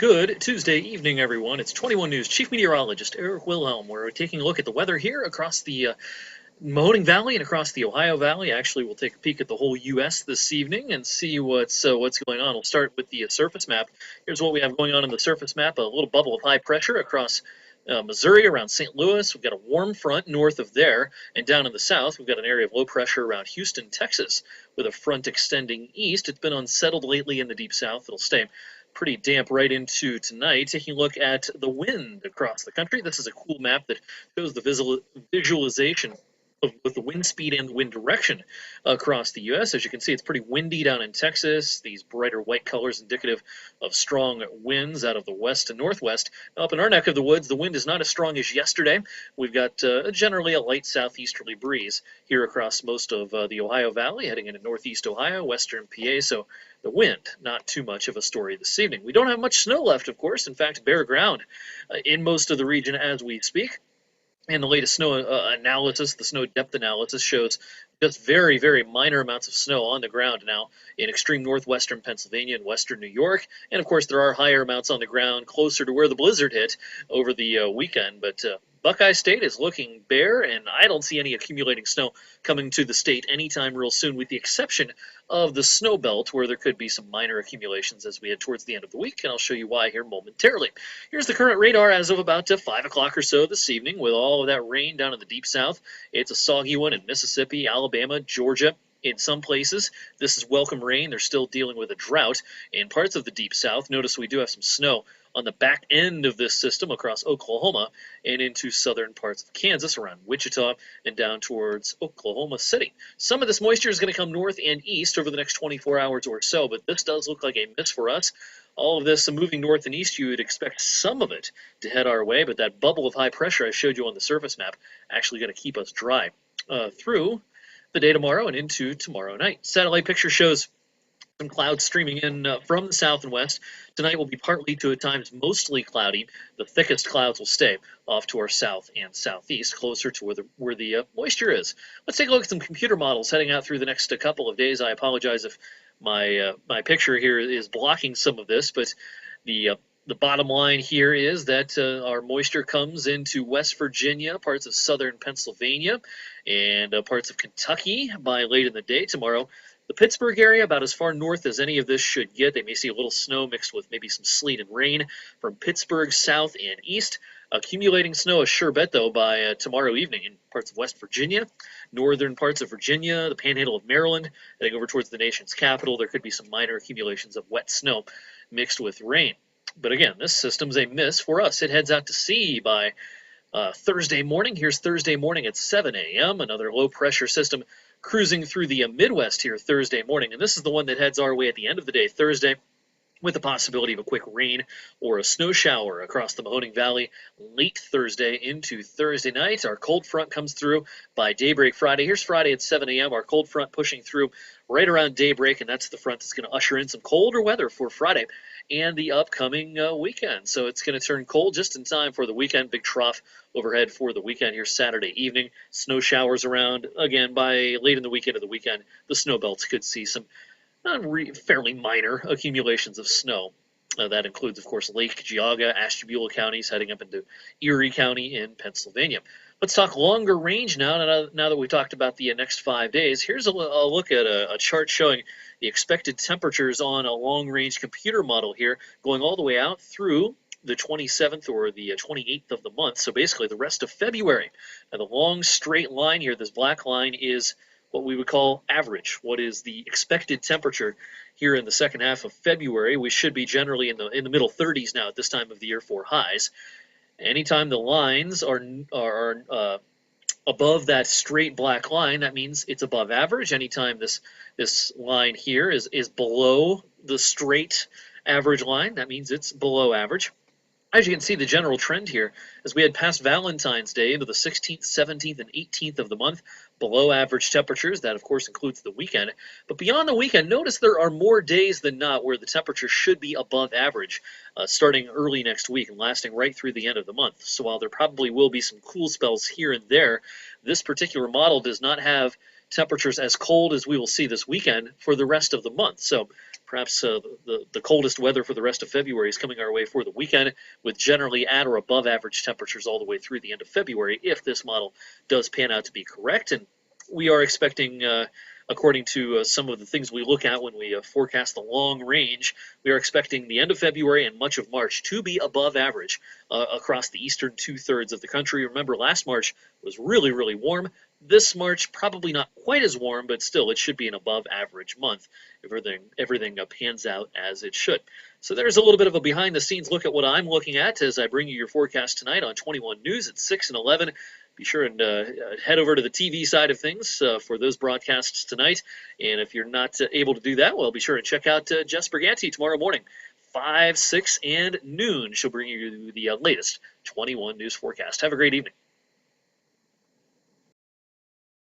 Good Tuesday evening, everyone. It's 21 News Chief Meteorologist Eric Wilhelm. We're taking a look at the weather here across the Mahoning Valley and across the Ohio Valley. Actually, we'll take a peek at the whole U.S. this evening and see what's going on. We'll start with the surface map. Here's what we have going on in the surface map. A little bubble of high pressure across Missouri around St. Louis. We've got a warm front north of there, and down in the south, we've got an area of low pressure around Houston, Texas, with a front extending east. It's been unsettled lately in the deep south. It'll stay pretty damp right into tonight. Taking a look at the wind across the country. This is a cool map that shows the visualization with the wind speed and wind direction across the U.S. As you can see, it's pretty windy down in Texas. These brighter white colors indicative of strong winds out of the west and northwest. Up in our neck of the woods, the wind is not as strong as yesterday. We've got generally a light southeasterly breeze here across most of the Ohio Valley, heading into northeast Ohio, western PA, so the wind, not too much of a story this evening. We don't have much snow left, of course. In fact, bare ground in most of the region as we speak. And the latest snow analysis, the snow depth analysis, shows just very, very minor amounts of snow on the ground now in extreme northwestern Pennsylvania and western New York. And, of course, there are higher amounts on the ground closer to where the blizzard hit over the weekend. But Buckeye State is looking bare, and I don't see any accumulating snow coming to the state anytime real soon, with the exception of the snow belt, where there could be some minor accumulations as we head towards the end of the week, and I'll show you why here momentarily. Here's the current radar as of about 5 o'clock or so this evening, with all of that rain down in the deep south. It's a soggy one in Mississippi, Alabama, Georgia. In some places, this is welcome rain. They're still dealing with a drought in parts of the deep south. Notice we do have some snow on the back end of this system across Oklahoma and into southern parts of Kansas, around Wichita and down towards Oklahoma City. Some of this moisture is going to come north and east over the next 24 hours or so, but this does look like a miss for us. All of this moving north and east, you would expect some of it to head our way, but that bubble of high pressure I showed you on the surface map actually going to keep us dry through the day tomorrow and into tomorrow night. Satellite picture shows some clouds streaming in from the south and west. Tonight will be partly to at times mostly cloudy. The thickest clouds will stay off to our south and southeast, closer to where the moisture is. Let's take a look at some computer models heading out through the next couple of days. I apologize if my picture here is blocking some of this, but the bottom line here is that our moisture comes into West Virginia, parts of southern Pennsylvania, and parts of Kentucky by late in the day tomorrow. The Pittsburgh area, about as far north as any of this should get. They may see a little snow mixed with maybe some sleet and rain from Pittsburgh south and east. Accumulating snow, a sure bet, though, by tomorrow evening in parts of West Virginia, northern parts of Virginia, the panhandle of Maryland, heading over towards the nation's capital. There could be some minor accumulations of wet snow mixed with rain. But again, this system's a miss for us. It heads out to sea by Thursday morning. Here's Thursday morning at 7 a.m. Another low-pressure system cruising through the Midwest here Thursday morning. And this is the one that heads our way at the end of the day Thursday, with the possibility of a quick rain or a snow shower across the Mahoning Valley late Thursday into Thursday night. Our cold front comes through by daybreak Friday. Here's Friday at 7 a.m. Our cold front pushing through right around daybreak, and that's the front that's going to usher in some colder weather for Friday and the upcoming weekend. So it's going to turn cold just in time for the weekend. Big trough overhead for the weekend here Saturday evening. Snow showers around again by late in the weekend of the weekend. The snow belts could see some fairly minor accumulations of snow. That includes, of course, Lake Geauga, Ashtabula counties, heading up into Erie County in Pennsylvania. Let's talk longer range now. Now that we talked about the next 5 days, here's a look at a chart showing the expected temperatures on a long-range computer model here, going all the way out through the 27th or the 28th of the month, so basically the rest of February. Now, the long straight line here, this black line, is what we would call average. What is the expected temperature here in the second half of February? We should be generally in the middle 30s now at this time of the year for highs. Anytime the lines are above that straight black line, that means it's above average. Anytime this line here is below the straight average line, that means it's below average. As you can see, the general trend here, as we head past Valentine's Day into the 16th, 17th, and 18th of the month, below average temperatures. That, of course, includes the weekend. But beyond the weekend, notice there are more days than not where the temperature should be above average, starting early next week and lasting right through the end of the month. So while there probably will be some cool spells here and there, this particular model does not have temperatures as cold as we will see this weekend for the rest of the month. So perhaps the coldest weather for the rest of February is coming our way for the weekend, with generally at or above average temperatures all the way through the end of February, if this model does pan out to be correct. And we are expecting, according to some of the things we look at when we forecast the long range, we are expecting the end of February and much of March to be above average across the eastern two-thirds of the country. Remember, last March was really, really warm. This March, probably not quite as warm, but still, it should be an above-average month if everything pans out as it should. So there's a little bit of a behind-the-scenes look at what I'm looking at as I bring you your forecast tonight on 21 News at 6 and 11. Be sure and head over to the TV side of things for those broadcasts tonight. And if you're not able to do that, well, be sure and check out Jess Briganti tomorrow morning, 5, 6, and noon. She'll bring you the latest 21 News forecast. Have a great evening.